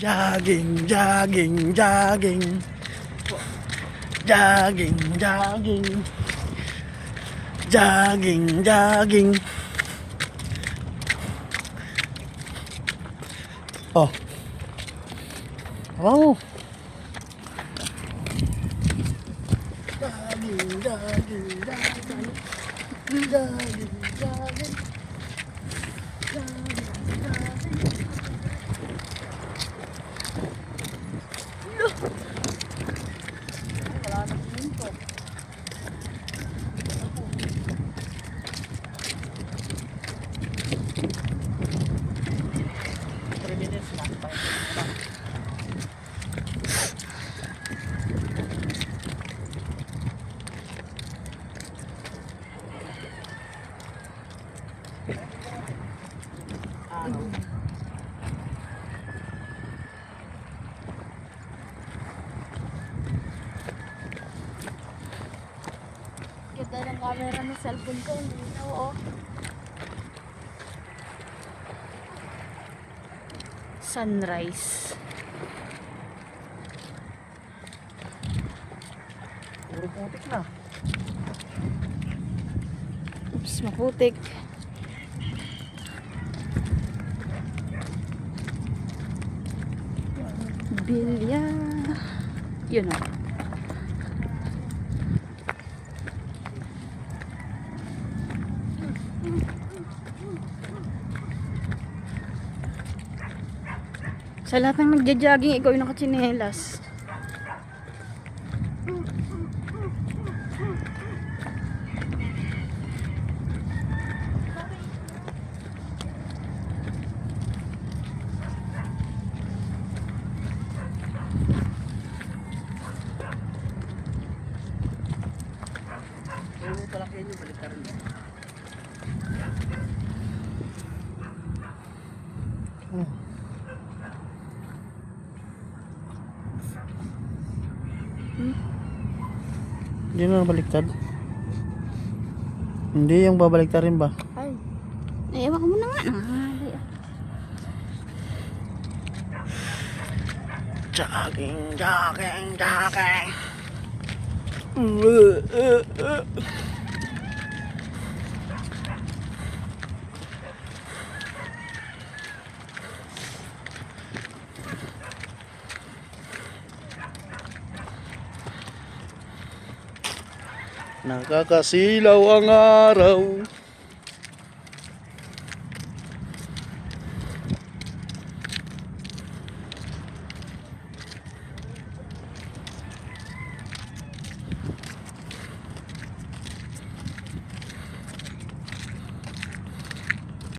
Jogging, jogging, jogging. Jogging, jogging. Jogging, jogging. Oh. Oh. Jogging, jogging, jogging. Jogging, jogging. Wala na pinto. 3 minutes lang. Ganda ng camera ng cellphone ko. Oo. Sunrise. Puro putik na. Oops, maputik. Bilya. Yun o. Sa lahat ng nagja-jogging, ikaw yung nakatsinelas. Puro pala kayo, balik ka rin. Oh. Hindi na baliktad. Hindi yung babaliktad rin ba? Ay. Ewan ko muna nga. Nangangali ah. Jogging, jogging, jogging. Nakakasilaw ang araw.